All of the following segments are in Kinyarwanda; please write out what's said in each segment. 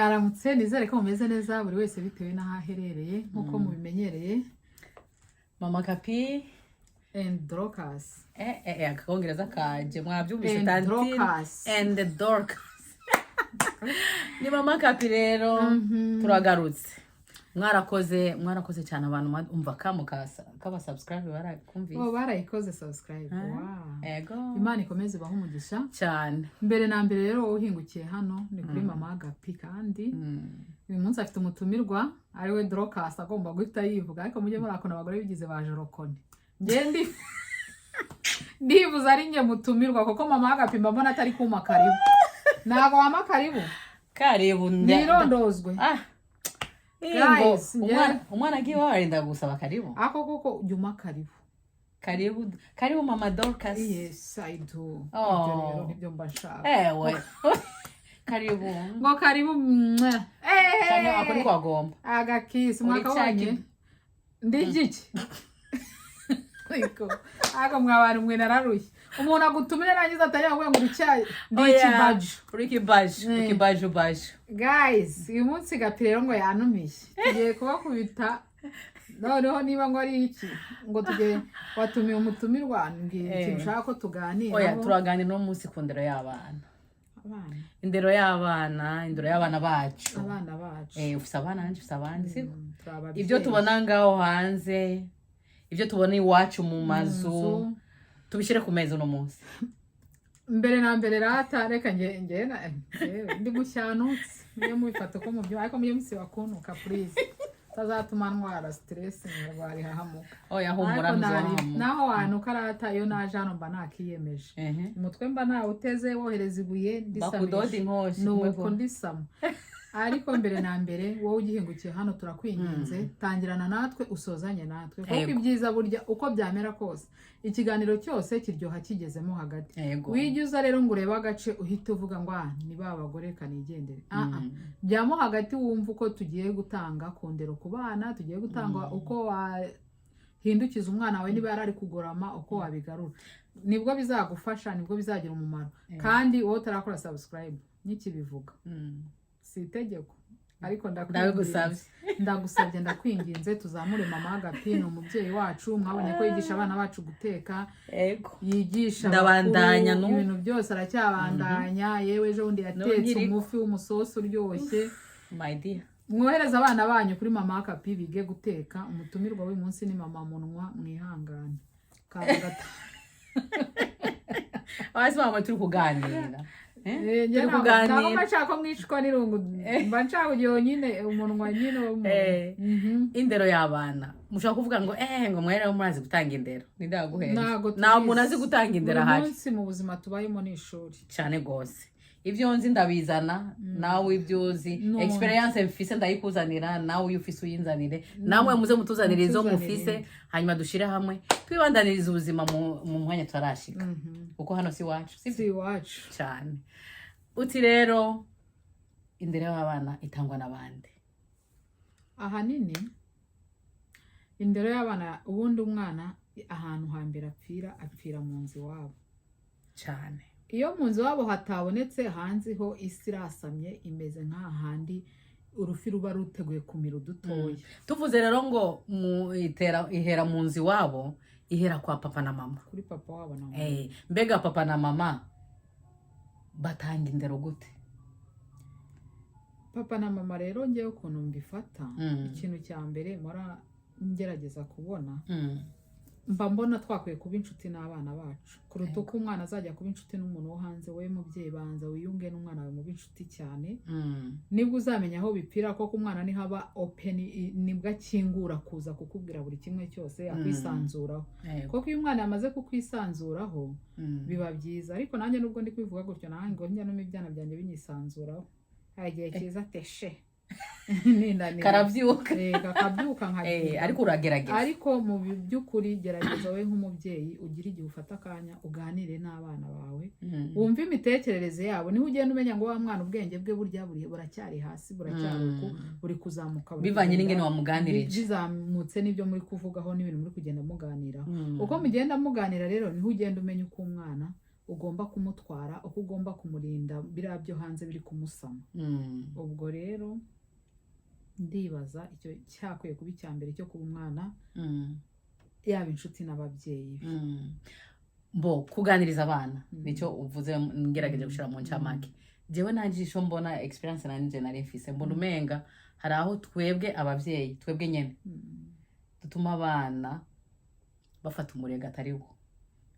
mwaramutse nizere ko mumeze neza buri wese bitewe n'aho aherereye nkuko mubimenyereye Mama Kapi and Dorcas akakongereza kaje mwabyumvise and Tantine Dorcas and the Dorcas ni Mama Kapi rero turagarutse mwarakoze cyane abantu umva kamukasa kaba subscribe barakumvise barayikoze subscribe wow ego Imana ikomeze baho umugisha cyane mbere na mbere rero wowe uhingukiye hano ni kuri Mama Kapi kandi uyu munsi afite umutumirwa ari we Dorcas agomba guhita yivuga ariko mujye murakona abagore bigize bajerokone ngendi ndibuza ari nge mutumirwa kuko Mama Kapi mbona atari kuma karibu nago Mama karibu nirondozwe guys umwana agiye warinda gusaba karibu ako koko juma karibu Mama Dorcas. Yes I do nibyo mbashaka ewe karibu ngo karibu cyane akoni kwagomba agakisi mwaka wanye ndigiki ariko ako mwabana mwe nararuye umuntu agutumire nangiza atanyagwe ngo icyayi ndikibaju guys uyu munsi Gapi rero ngo yanumiye tugiye kubakubita noneho niba ngo ari iki ngo tujye watumiye umutumirwa ngiye ushaka ko tuganira turaganira no munsi ku ndero y'abana indero y'abana bacu ufite abana nanjye ufite abandi siko ibyo tubona ngaho hanze ibyo tubona iwacu mu mazu tubishyire ku meza uno munsi mbere na mbere rata reka nge ndi musyanutse niyo mubifata ko mu byo ariko muye musiba kunuka please tazatuma ntwara stress nyarwari hahamuka humura naho wanuka rata iyo naje hano mba nakiyemeje umutwe mba nawe uteze wohereza ibuye ndisamisha nuko ndisama ariko mbere na mbere wowe ugihingukiye hano turakwinginze tangirana natwe usozanye natwe kuko ibyiza burya uko byamera kose ikiganiro cyose kiryoha kigezemo hagati wijuza rero ngo ureba agace uhita uvuga ngo ni ba bagore kanigendere byamo hagati wumva uko tugiye gutanga kondero ku bana tugiye gutanga uko wahindukiza umwana wawe niba yarari kugorama uko wabigarura nibwo bizagufasha nibwo bizagira umumaro kandi wowe utarakora subscribe n'ikibivuga si itegeko ariko ndagusabye ndakwinginze tuzamure Mama Kapi ni umubyeyi wacu mwabonye ko yigisha abana bacu guteka yigisha ndabandanya ibintu byose aracyabandanya yewe ejo bundi yatetse umufi w'umusosi uryoshye my dear mwohereza abana banyu kuri Mama Kapi bige guteka umutumirwa w'uyu munsi ni Mama Munwa mwihangane kagata wasi mama turi kuganira ntabwo mashaka mwishwa n'irungu mba nshaka nyine umunwa nyine indero y'abana mushaka kuvuga ngo ngo mwerewe murazi gutanga indero nindaguhera nta muntu azi gutanga indero ahari umunsi mu buzima tubayemo ni ishuri cyane gose ibyo nzi ndabizana nawe ibyo uzi experience mfise ndayikuzanira nawe uyu ufise uyinzanire namwe muze mutuzanire izo mufise hanyuma dushire hamwe twibandaniriza ubuzima mu mwanya twarashika kuko hano si wacu si wacu cyane uti rero indero y'abana itangwa nabande ahanini indero y'abana ubundi umwana ahantu hambere apfira mu nzu wabo cyane iyo mu nzu wabo hatabonetse hanze ho isi irasamye imeze nk'ahandi urufi ruba ruteguye kumira udutoya tuvuze rero ngo ihera mu nzu wabo ihera kwa papa na mama kuri papa wabo na mama mbega papa na mama batanga indero gute papa na mama rero ngewe ukuntu mbifata ikintu cya mbere mora ngerageza kubona mba mbona twakwiye kuba inshuti n'abana bacu kuruta uko umwana azajya kuba inshuti n'umuntu wo hanze we mubyeyi banza wiyunge n'umwana wawe mu inshuti cyane nibwo uzamenya aho bipira koko umwana ni haba open nibwo akingura kuza kukubwira buri kimwe cyose akwisanzuraho koko iyo umwana yamaze kukwisanzuraho biba byiza ariko nanjye nubwo ndi kwivuga gutyo nanjye ngo njya no mu byana byanjye binyisanzuraho hagiye kiza teshe karabyuka nkabyuka ariko uragerageza ariko mu by'ukuri gerageza we nk'umubyeyi ugira igihe ufata akanya uganire n'abana bawe wumva imitekerereze yabo niho ugenda umenya ngo wa mwana ubwenge bwe burya buracyari hasi buracyari uko buri kuzamuka bivanye n'ingene wamuganirije bizamutse n'ibyo muri kuvugaho n'ibintu muri kugenda muganiraho uko mugenda muganira rero niho ugenda umenya uko umwana ugomba kumutwara, uko ugomba kumurinda biriya byo hanze biri kumusama. Ubwo rero ndibaza icyo cyakwiye kuba icya mbere cyo kuba umwana yaba inshuti n'ababyeyi bo kuganiriza abana nicyo uvuze ngerageje gushira mu ncamake. Jewe najisho mbona experience nanje nari mfise mbona umenga hari aho twebwe ababyeyi twebwe nyene dutuma abana bafata umurega atari wo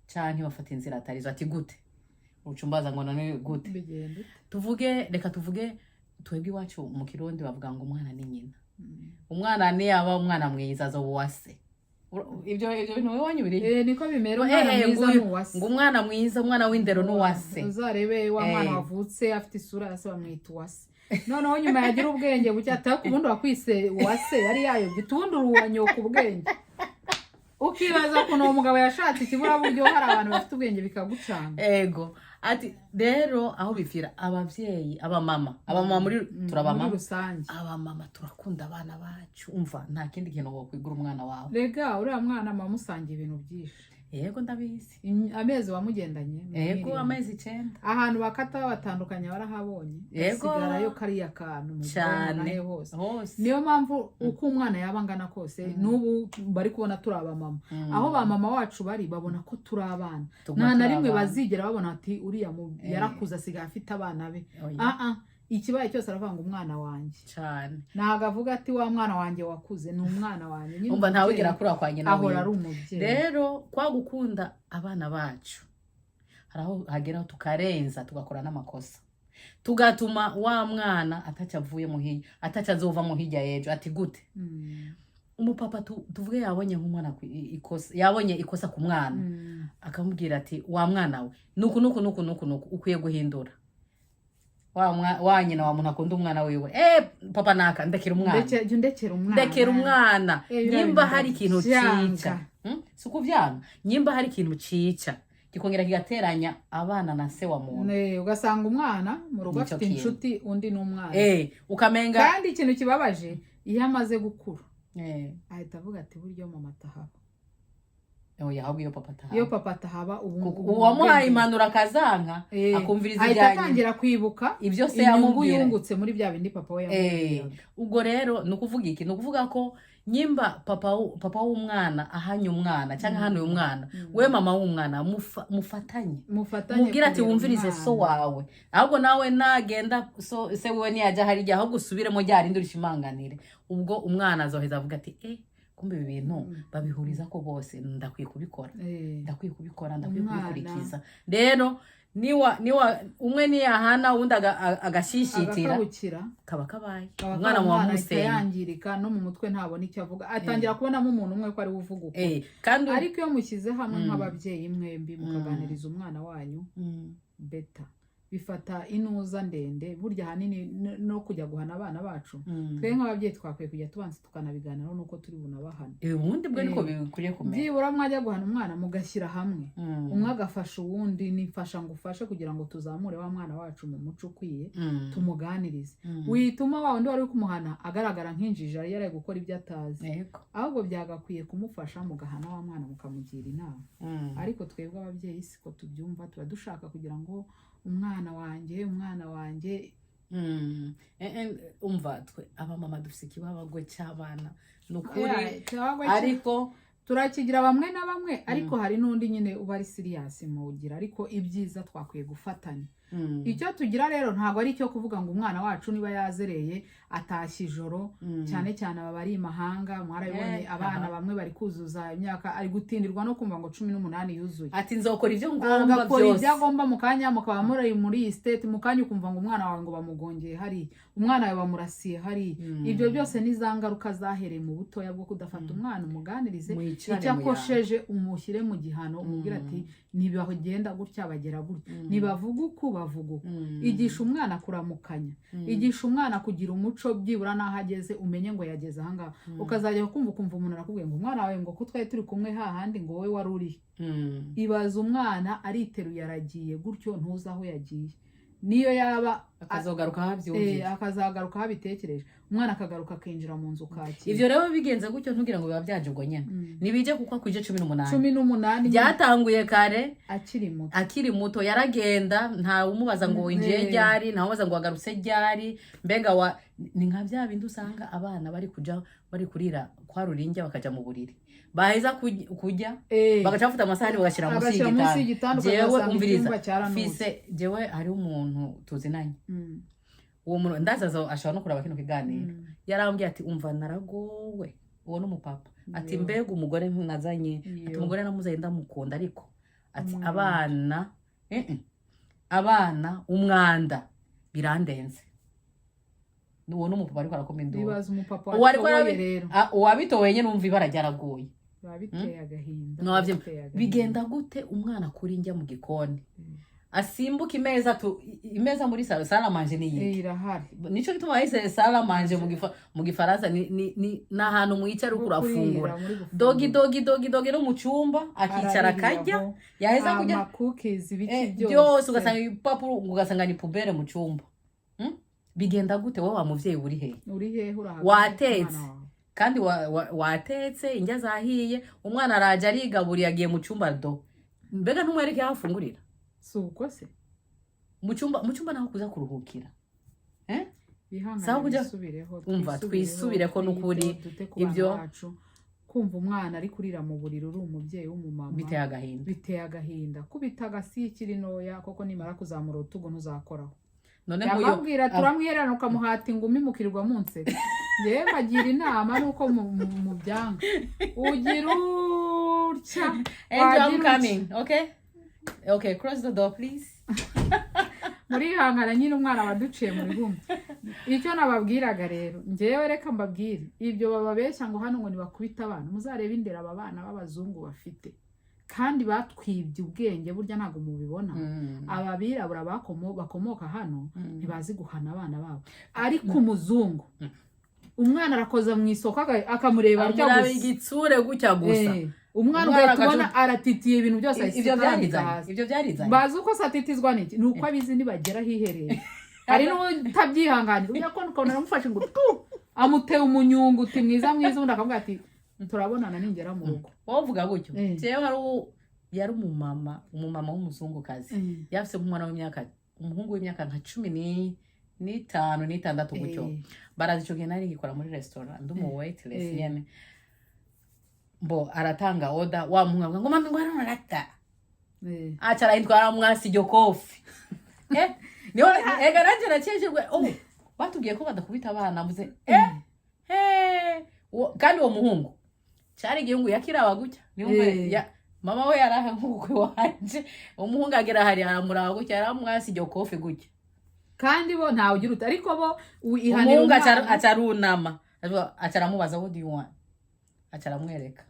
canke bafata inzira atari zo. Ati gute ucumbaza ngo none gute reka tuvuge twebwe iwacu mu Kirundi bavuga ngo umwana ni nyina. Umwana ni yaba umwana mwiza zo wase. Ibyo bintu wewe biri niko bimera. Umwana mwiza n'uwase, ngo umwana mwiza, umwana w'indero n'uwase. Uzarebe wa mwana wavutse afite isura yase bamwita uwase. Noneho nyuma yagira ubwenge bucya ataka ubundi wakwise uwase yari yayo gitundi uruwanyoka ubwenge. Ukibaza kuno umugabo yashatse ikibura buryo hari abantu bafite ubwenge bikagucanga. Ego ati rero aho bivira abavyeyi abamama muri turabamama rusange, abamama turakunda abana bacu. Umva nta kindi kintu wokwigura umwana wawe. Rega uriya mwana mamusangiye ibintu byinshi. Yego ndabizi. Amezi wamugendanye. Yego amezi 9. Ahantu bakata batandukanye barahabonye. Sigara yo kariya kantu mu cyane hose. Niyo mpamvu uko umwana yabangana kose n'ubu bari kubona turi abamama. Aho ba mama wacu bari babona ko turi abana. Nta na rimwe bazigera babona ati uriya yarakuza asigaye afite abana be. Ikibaye cyose aravanga umwana wanjye cyane. Ntago avuga ati wa mwana wanjye wakuze ni umwana wanjye. Umva ntawe ugira kuri akwanye nawe. Ahora ari umubyeyi. Rero kwa gukunda abana bacu haraho hageraho tukarenza tugakora n'amakosa. Tugatuma wa mwana atacavuye muhijya, atacazova muhijya yejo. Ati gute? Umupapa tuvuge yabonye nk'umwana yabonye ikosa ku mwana. Akamubwira ati wa mwana we nuku ukwiye guhindura. Wa nyina wa muntu akunda umwana wiwe. Papa naka ndekera umwana. Ndekera umwana. Nyimba hari ikintu cica. Sukuvyanga. Nyimba hari ikintu cica. Gikongera kigateranya abana na se wa muntu. Ugasanga umwana mu rugo afite inshuti undi n'umwana. Ukamenga kandi ikintu kibabaje iyo amaze gukura. Ahita avuga ati buryo mama tahaba. Iyo papa tahaba ubu wamuhaye impanuro akazanka akumviriza ibyanyu. Ahita atangira kwibuka ibyo se yamubwira yungutse muri bya bindi papa we yamubwira. Ubwo rero nukuvuga iki? Nukuvuga ko nyimba papa w'umwana ahanye umwana cyangwa hano uyu mwana we mama w'umwana mufatanye mubwira ati wumvirize so wawe. Ahubwo nawe nagenda so se wewe niyaje hari igihe aho gusubiremo ryari ndurishimanganire. Ubwo umwana azoheza avuga ati kumbe ibi bintu babihuriza ko bose ndakwiye kubikora. Ndakwiye kubikurikiza. Rero niwa umwe ni yahana undi agashishitira kaba kabaye umwana mu musenge yangirika no mu mutwe ntabona icyo avuga. Atangira kubonamo umuntu umwe ko ari uvuga uko. Kandi ariko iyo mukize hamwe nk'ababyeyi mwembi mukaganiriza umwana wanyu beta bifata inuza ndende. Burya hanini no kujya guhana abana bacu twe nk'ababyeyi twakwiye kujya tubanza tukanabiganiraho nuko turi bunabahana. Ubundi bwo niko bikuriye kumenya. Byibura mwajya guhana umwana mugashyira hamwe. Umwe agafasha uwundi nifasha ngufashe kugira ngo tuzamure wa mwana wacu mu muco ukwiye tumuganirize. Wituma wa wundi wari kumuhana agaragara nk'injiji yari yari gukora ibyo atazi. Ahubwo byagakwiye kumufasha mugahana wa mwana mukamugira inama. Ariko twebwe ababyeyi siko tubyumva. Tuba dushaka kugira ngo umwana wanjye umva twe abamama dufite ikibabagwe cy'abana nukuri. Ariko turakigira bamwe na bamwe ariko hari n'undi nyine uba ari serious mugira. Ariko ibyiza twakwiye gufatanya. Icyo tugira rero ntago ari cyo kuvuga ngo umwana wacu niba yazereye atashye ijoro cyane cyane aba bari imahanga. Mwarabibonye abana bamwe bari kuzuza imyaka ari gutindirwa no kumva ngo 18 yuzuye. Ati nzokora ibyo ngomba byose. Ibyo agomba mu kanya mukaba muri state mu kanya ukumva ngo umwana wawe ngo bamugongeye hari umwana wawe bamurasiye hari. Ibyo byose nizangaruka zahereye mu butoya bwo kudafata umwana umuganirize. Icyakosheje umushyire mu gihano umubwira ati nibagenda gutya bagera gutya. Nibavuga uko bavuga uko. Igisha umwana kuramukanya. Igisha umwana kugira umuco byibura naho ageze umenye ngo yageze ahangaha. Ukazajya kumva umuntu arakubwiye ngo umwana wawe ngo kutwaye turi kumwe hahandi ngo wowe wari uri. Ibaza umwana ariteruye aragiye gutyo ntuzi aho yagiye. Niyo yaba akazagaruka habyumvira akazagaruka habitekereje umwana akagaruka akinjira mu nzu kakira. Ivyo rero bigenze gutyo ntugira ngo biba byaje ubwo nyene. Nibije kuko kwije 18. 18 byatanguye kare akiri muto yaragenda nta umubaza ngo winjiye ryari, nta umubaza ngo wagarutse ryari, mbega ni nka bya bindi usanga abana bari kurira kwa rurinjya bakaja mu buriri. Baheza kujya bagacafuta amasahani bagashira munsi y'igitanda. Jewe umviriza fise jewe hari umuntu tuzinanye. Uwo muntu ndazazo ashobora no kuraba kino kiganiro. Yarambwiye ati umva naragowe. Uwo n'umupapa. Ati mbega umugore nazanye, ati umugore namuzaye ndamukunda ariko ati abana umwanda birandenze. Uwo n'umupapa ariko arakomenda. Bibaza umupapa watoye rero. Uwabitowe nyene umva ibara ryaragoye. Babiteye agahinda. Bigenda gute umwana kuri njya mu gikoni? Asimbuka imeza muri sala manje niyi. Irahari. Nico gituma bahise sala manje mu gifaransa ni nahantu mwicara kurafungura. Dogi no mu cyumba akicara kajya yaheza kujya cookies ibiki byose ugasanga ibipapuro ugasanga ni pubere mu cyumba. Bigenda gute wowe wa muvyeyi uri he? Uri he urahaga. Watetse kandi watetse indya zahiye umwana araje arigaburiye agiye mu cyumba do. Mbega ntumwereke aho afungurira. Suko se mu cyumba naho kuza kuruhukira sawa kujya umva twisubire ko nukuri ibyo kumva umwana ari kurira mu buriro uri umubyeyi w'umumama biteye agahinda kubita gasikiri noya koko nimara kuzamura utugo ntuzakoraho none yababwira turamwiherana ukamuhata ingumi mukirwa munsi yewe bagira inama nuko mu byanga ugira utya I'm coming okay cross the door please. Muri hangara nyine umwana waduciye mu bihumbi. Icyo nababwiraga rero ngewe reka mbabwire ibyo bababeshya ngo hano ngo nibakubita abana muzarebe indera aba bana b'abazungu bafite kandi batwibye ubwenge burya ntago mubibona. Ababirabura bakomoka hano ntibazi guhana abana babo ariko umuzungu umwana arakoza mu isoko akamureba arya gusa igitsure gutya gusa. Umwana ugatubona aratitiye ibintu byose ivyo byarizanye bazi uko satitizwa niki nuko abizi nibagera hihereye ari no tabyihanganira ujya ukona namufashe ngo amuteye umunyungu uti mwiza undi akavuga ati turabonana ningera mu rugo. Wovuga gutyo jewe yari umumama w'umuzungukazi yafise umwana umuhungu w'imyaka nka 15 n'itandatu gutyo. Barazicoge nari gikora muri restaurant ndumu waitress yene bo aratanga order wa muhungu ngo mami ngwana narata acara indwara mwasi jokofi niho egaraje nakejejwe batubwiye ko badakubita abana muze kandi uwo muhungu cyari igihungu yakiraba gutya niho mama we yaraha nk'ukwe wanje umuhungu agera hari aramuraba gutya aramwasi jokofi gutya kandi bo ntawe ugira uti ariko bo ihanira acarunama acaramubaza what do you want acaramwereka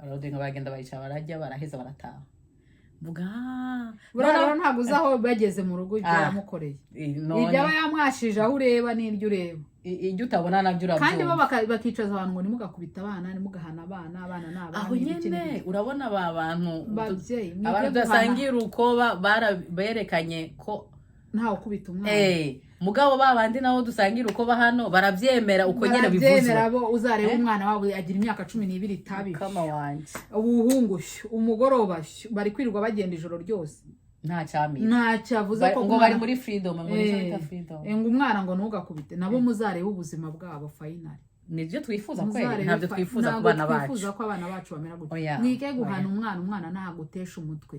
arodenga bagenda bayicara barajya baraheza barataha vuga burara ntago uzaho bageze mu rugo ibyamukoreye ibyo aba yamwashije aho ureba n'iryo ureba ibyo utabona nabyo urabyo kandi bo bakicaza abantu ngo nimugakubita abana nimugahana abana n'abana aho nyene urabona aba bantu babyeyi abantu basangira uko berekanye ko ntawe kubita umwana mugabo babandi naho dusangira uko hano baravyemera uko nyene bivuze baravyemera bo uzareba umwana wawe agira imyaka 12 tabi kama wanje ubuhungusho umugoroba bari kwirirwa bagenda ijoro ryose nta cyamira nta cyavuze ko ngo bari muri freedom muri freedom ngo umwana ngo ntugakubite nabo muzareba ubuzima bwabo final nivyo twifuza kweli ntabyo twifuza ku bana bacu twifuza ko abana bacu bamera gutya mwige guhana umwana ntagutesha umutwe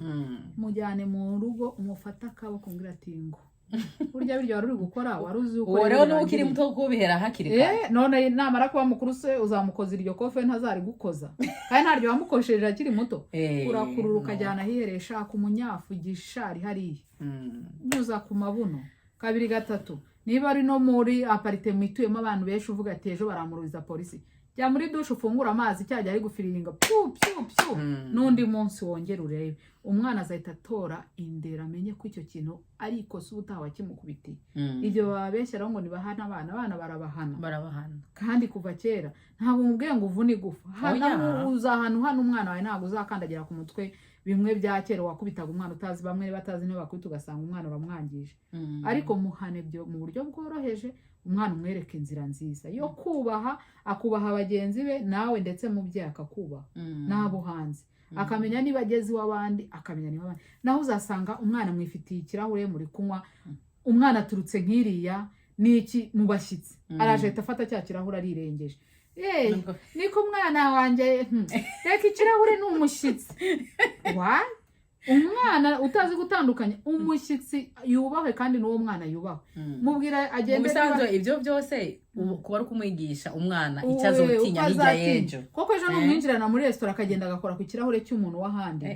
mujyane mu rugo umufata akaboko ngira ati ngo burya biryo wari gukora waruzi uko rero no ukiri muto kubihera hakiri kare none namara kuba mukuru se uzamukoza iryo kofe ntazari gukoza kandi ntaryo wamukosheje akiri muto urakurura ukajyana hiheresha ku munyafu gishari hariya nyuza ku mabuno 2 3 niba ari no muri apartment ituyemo abantu benshi uvuga ati ejo baramururiza polisi jya muri dushe ufungura amazi cyajya ari gufiringa pyu nundi munsi wongera urebe umwana azahita atora indera amenye ko icyo kintu ari ikosa ubutaha kimukubiti ibyo babeshyiraho ngo nibahana abana barabahana kandi kuva kera ntabwo mubwiye ngo uvune igufa hano uzahana umwana wawe ntabwo uzakandagira ku mutwe bimwe bya kera wakubitaga umwana utazi bamwe batazi niba bakubita ugasanga umwana uramwangije ariko muhane byo mu buryo bworoheje umwana umwereka inzira nziza yo kubaha, akubaha bagenzi be, nawe ndetse mubyeyi akakubaha n'abo hanze, akamenya niba ageze iw'abandi, akamenya niba abandi. Naho uzasanga umwana mwifitiye ikirahure muri kunywa, umwana aturutse nk'iriya n'iki mu bashyitsi, araje ahita afata cya kirahure arirengeje. Niko umwana wanjye reka ikirahure ni umushyitsi. Umwana utazi gutandukanya umushyitsi yubahwe kandi n'uwo mwana yubahwe. Mubwira agende mu bisanzwe ibyo byose kuba ari kumwigisha umwana icyo azotinya hirya y'ejo. Koko ejo numwinjirana muri resitora akagenda agakora ku kirahure cy'umuntu w'ahandi,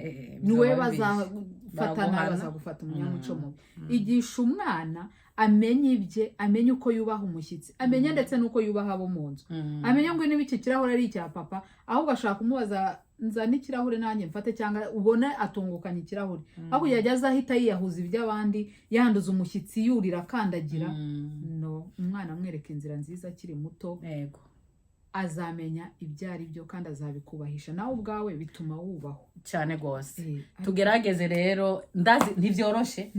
niwe bazafata nawe bazagufata umunyamuco mubi. Igisha umwana amenye ibye, amenye uko yubaha umushyitsi, amenye ndetse n'uko yubaha abo mu nzu, amenye ngo niba iki kirahure ari icya papa, ahubwo ashaka kumubaza nzana ikirahure nanjye mfate, cyangwa ubone atungukanye ikirahure, ahubwo yajyaza ahita yiyahuza iby'abandi, yanduza umushyitsi yurira akandagira. No, umwana amwereka inzira nziza akiri muto, azamenya ibyo ari byo kandi azabikubahisha, nawe ubwawe bituma wubaho cyane gose. Tugerageze rero, ndazi ntibyoroshe,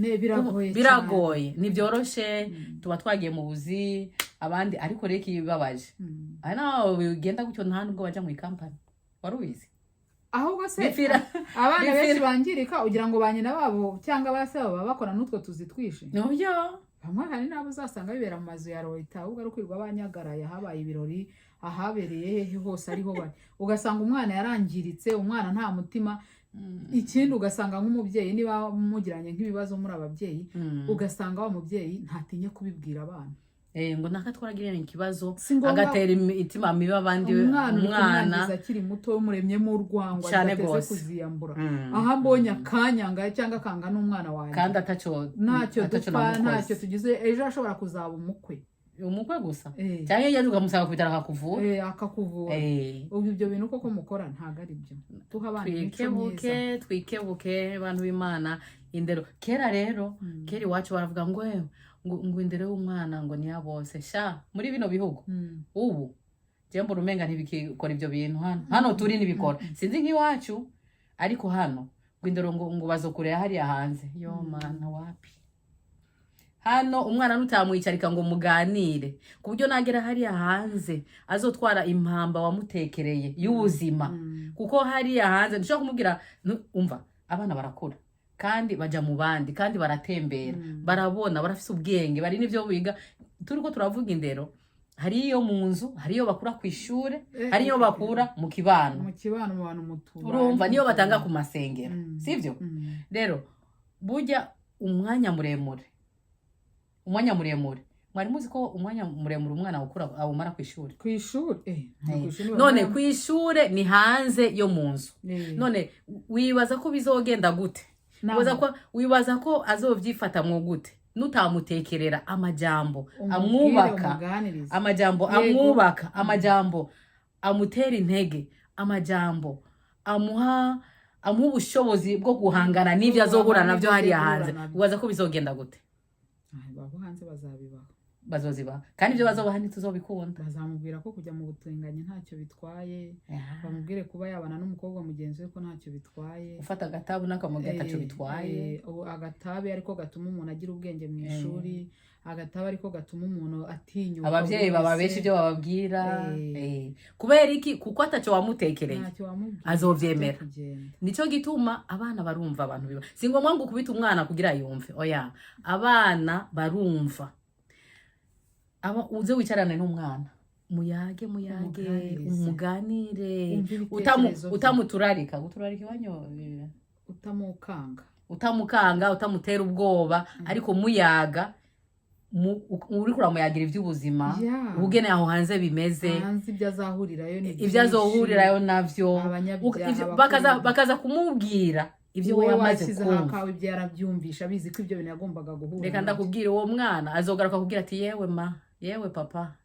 biragoye, ntibyoroshe, tuba twagiye mu buzi abandi, ariko reka ibibabaje ari nawe ugenda gutyo nta nubwo bajya mu ikampani, wari ubizi? Ahubwo se abana benshi bangirika ugira ngo ba nyina babo cyangwa ba se baba bakora n'utwo tuzi twishe. Bamwe hari n'abo uzasanga bibera mu mazu ya leta, ahubwo ari kwirirwa banyagaraye, habaye ibirori, ahabereye hehe hose ariho bari, ugasanga umwana yarangiritse, umwana nta mutima. Ikindi ugasanga nk'umubyeyi niba mugiranye nk'ibibazo muri ababyeyi, ugasanga wa mubyeyi ntatinye kubibwira abana, ngo naka twagiranye ikibazo agatera imitima mibi abandi. Umwana akiri muto umuremyemo urwango agateze kuziyambura, aha mbonye akanyanga cyangwa akanga n'umwana wanjye kandi ntacyo dupfa, ntacyo tugize, ejo ashobora kuzaba umukwe gusa, cyangwa yaje ukamusaba kubitara akakuvura. Ubwo ibyo bintu koko mukora ntago ari byo. Tuha abana imico myiza, twikebuke bantu b'Imana. Indero kera rero, kera iwacu baravuga ngo indero y'umwana ngo niya bose sha muri bino bihugu. Ubu jembo rumenga ntibikikora ibyo bintu hano turi nibikora, sinzi nk'iwacu, ariko hano ngo indero ngo bazokurera hariya hanze. Yo mana wapi, hano umwana nutamwicarika ngo muganire ku buryo nagera hariya hanze azotwara impamba wamutekereye y'ubuzima, kuko hariya hanze ndashaka kumubwira umva abana barakura kandi baja mu bandi kandi baratembera, barabona, barafise ubwenge, bari n'ivyo biga. Turiko turavuga indero, hariyo mu nzu, hariyo bakura ku ishure, hariyo bakura mu kibano mu bantu mutura, urumva niyo batanga ku masengero, sivyo? Rero burya umwanya muremure mwari muzi ko umwanya muremure umwana ukura awumara ku ishuri. None ku ishure ni hanze yo mu nzu. None wibaza ko bizogenda gute? Wibaza ko azovyifata mu gute nutamutekerera amajambo amwubaka, amajambo amutera intege, amajambo amuha ubushobozi bwo guhangana n'ivyo azohura navyo hariya hanze. Wibaza ko bizogenda gute? Babo hanze bazoziba kandi ibyo bazobaha ntituzobikunda. Bazamubwira ko kujya mu butinganye ntacyo bitwaye, bamubwire kuba yabana n'umukobwa mugenzi we ko ntacyo bitwaye, ufata agatabu n'akamuga ntacyo bitwaye. Agatabe ariko gatuma umuntu agira ubwenge mu ishuri, agatabe ariko gatuma umuntu atinyuka. Abavyeyi baba benshi ibyo bababwira, kubera iki? Kuko atacyo wamutekereye azovyemera. Nico gituma abana barumva abantu biba, singomwa ngo kubita umwana kugira yumve, oya, abana barumva. Uze wicarane n'umwana, muyage umuganire, utamuturarika iwanyo, utamukanga, utamutera ubwoba, ariko muyaga, uri kuramuyagira iby'ubuzima, ubugene aho hanze bimeze, ibyo azohurirayo navyo, bakaza kumubwira ibyo yamaze kumva, ibyo yarabyumvisha bizi ko ibyo bintu yagombaga guhura. Reka ndakubwira uwo mwana azogaruka kubwira ati yewe papa,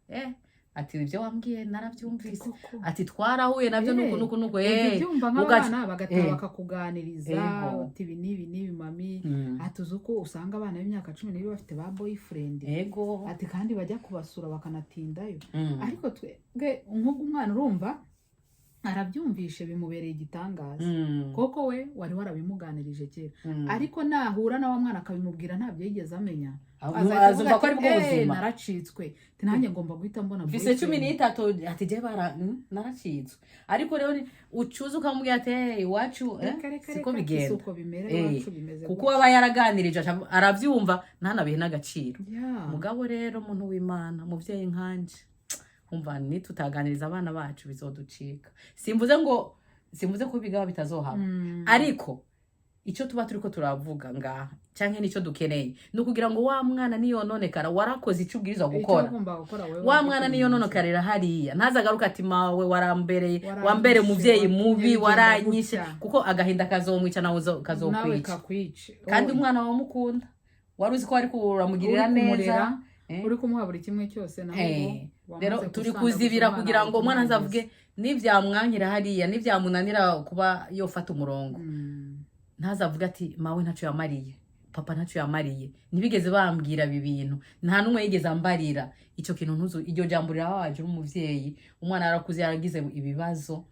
ati ibyo wambwiye narabyumvise, ati twarahuye navyo nuko ubyumva nk'abana bagataha bakakuganiriza, ati ibi nibi mami, atuzi uko usanga abana b'imyaka 12 bafite ba boyfriend, ati kandi bajya kubasura bakanatindayo. Ariko twebwe nk'umwana urumva arabyumvishe bimubereye igitangaza koko we wari warabimuganirije kera ariko nahura na wa mwana akabimubwira ntabyo yigeze amenya azumva ko ari bwo buzima naracitswe nanjye ngomba guhita mbona bise 13 ati je bara naracitswe ariko rero ucuza ukamubwira ati iwacu siko bigenda kuko aba yaraganirije arabyumva ntanabihe n'agaciro mugabo rero muntu w'Imana muvyeyi nkanje umva ni tutaganiriza abana bacu bizoducika simvuze ko biga bitazohaba ariko icyo tuba turiko turavuga ngaha canke nico dukeneye nukugira ngo wa mwana niyononekara warakoze icyo ubwirizwa gukora wa mwana niyononekarira hariya ntazagaruka ati mawe wambere muvyeyi mubi waranyishe kuko agahinda kazomwica nawe kazokwica kandi umwana wamukunda waruzi ko ari kuramugirira neza uri kumuha buri kimwe cyose naho rero turi kuzibira kugira ngo umwana azavuge nivyamwankira hariya nivyamunanira kuba yofata umurongo ntazavuga ati mawe ntaco yamariye papa ntaco yamariye nibigeze bambwira ibintu nta numwe yigeze ambarira ico kintu ntuzo iryo jambo rirawaje umuvyeyi umwana arakuze yaragize ibibazo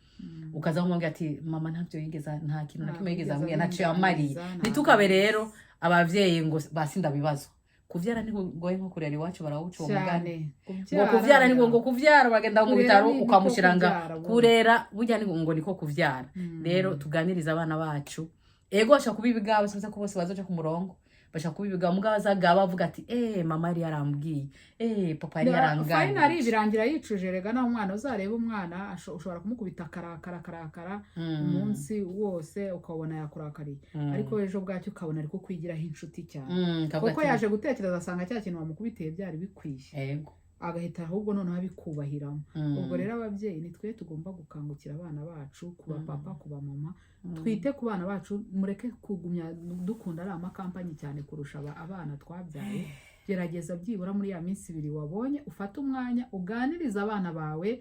ukaza kumubwira ati mama ntavyo yigeze nta kintu na kimwe yigeze ambwira ntaco yamariye nitukabe rero abavyeyi ngo basinda bibazo kuvyara ni goye nko kurera iwacu barawuca umugani ngo kuvyara ni ngo kuvyara bagenda mu bitaro ukamushiranga kurera burya ni ngo niko kuvyara rero tuganiriza abana bacu ego basha kubibiga bose ko bose bazoje ku murongo basha kubibiga mugabo azagaba bavuga ati mama yari yarambwiye papa yari yarangana finally birangira yicuje rega na umwana uzareba umwana ushobora kumukubita karakara umunsi wose ukabona yakurakariye ariko ejo bwacyo ukabona ariko kwigiraho inshuti cyane kuko yaje gutekereza asanga cya kintu wamukubitiye byari bikwiye ego agahita ahubwo noneho abikubahiramo ubwo rero ababyeyi nitwe tugomba gukangukira abana bacu kuba papa kuba mama twite ku bana bacu mureke kugumya dukunda ari amakampani cyane kurusha abana twabyaye gerageza byibura muri ya minsi 2 wabonye ufata umwanya uganiriza abana bawe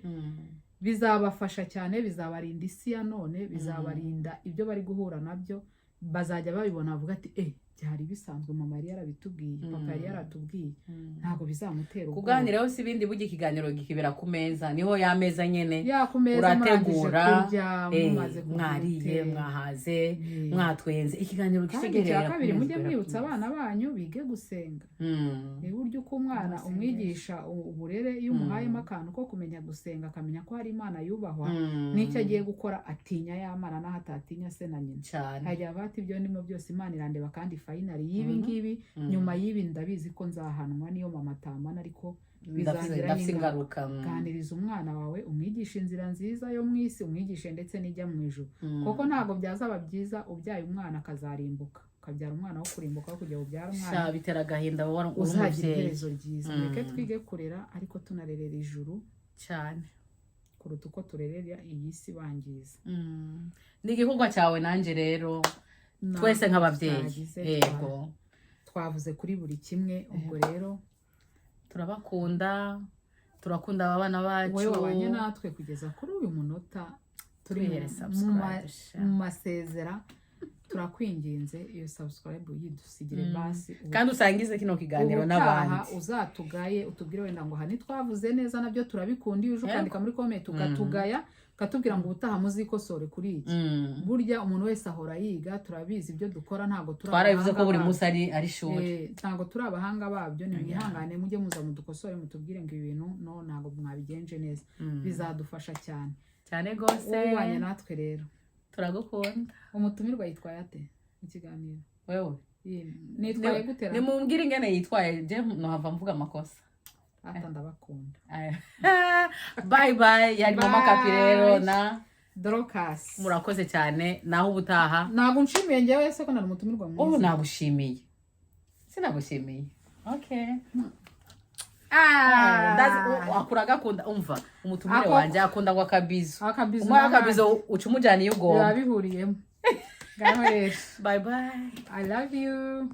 bizabafasha cyane bizabarinda isi ya none bizabarinda ibyo bari guhura nabyo bazajya babibona bavuga ati byari bisanzwe mama yari yarabitubwiye papa yari yaratubwiye ntago bizamutera kuganiraho si bindi burya ikiganiro gikibera ku meza niho ya meza nyene urategura mwariye mwahaze mwatwenze ikiganiro gitegerera kabiri mujye mwibutsa abana banyu bige gusenga ni buryo uko umwana umwigisha uburere iyo umuhayemo akantu ko kumenya gusenga akamenya ko hari Imana yubahwa n'icyo agiye gukora atinya y'Imana naho atatinya se na nyina hajya bati ibyo ndimo byose Imana irandeba kandi finally yibi ngibi nyuma yibi ndabizi ko nzahanwa niyo mama tamana ariko bizangira ingaruka ganiriza umwana wawe umwigisha inzira nziza yo mwisi umwigishe ndetse n'ijya mu ijuru koko ntago byazaba byiza ubyaye umwana akazarimbuka ukabyara umwana wo kurimbuka kugira ubyara umwana bitera gahinda wowe uzagira iherezo ryiza reke twige kurera ariko tunarerera ijuru cyane kuruta uko turerera iyi si bangiza ni igikorwa cyawe nanje rero twese nk'abavyeyi yego twavuze kuri buri kimwe ubwo rero turakunda abana bacu wewe wabanye natwe kugeza kuri uyu munota turi mu masezera turakwinginze iyo subscribe yidusigire basi kandi usangize kino kiganiro n'abandi uzatugaye utubwire wenda ngo hani twavuze neza nabyo turabikunda iyo ukandika muri comment ukatugaya katubwira ngo ubutaha muzikosore kuri iki burya umuntu wese ahora yiga turabizi ibyo dukora ntago twarabivuze ko buri munsi ari shuri ntago turabahanga babyo ni mwihangane mujye muza mudukosore mutubwire ngo ibintu ntago mwabigenje neza bizadufasha cyane gose ubanye natwe rero turagukunda umutumirwa yitwaye ate ikiganiro wewe nitwaye gutera nimumbwire ingene yitwaye je nohava mvuga amakosa ata ndabakunda bye yari mama Kapi rero na Dorcas murakoze cyane naho ubutaha ntago nshimiye njye wese ko nari umutumirwa mwiza nagushimiye sinagushimiye okay akuragakunda umva umutumire wanje akunda ngo akabizo ucumujana iyo ugomba yabihuriyemo bye I love you.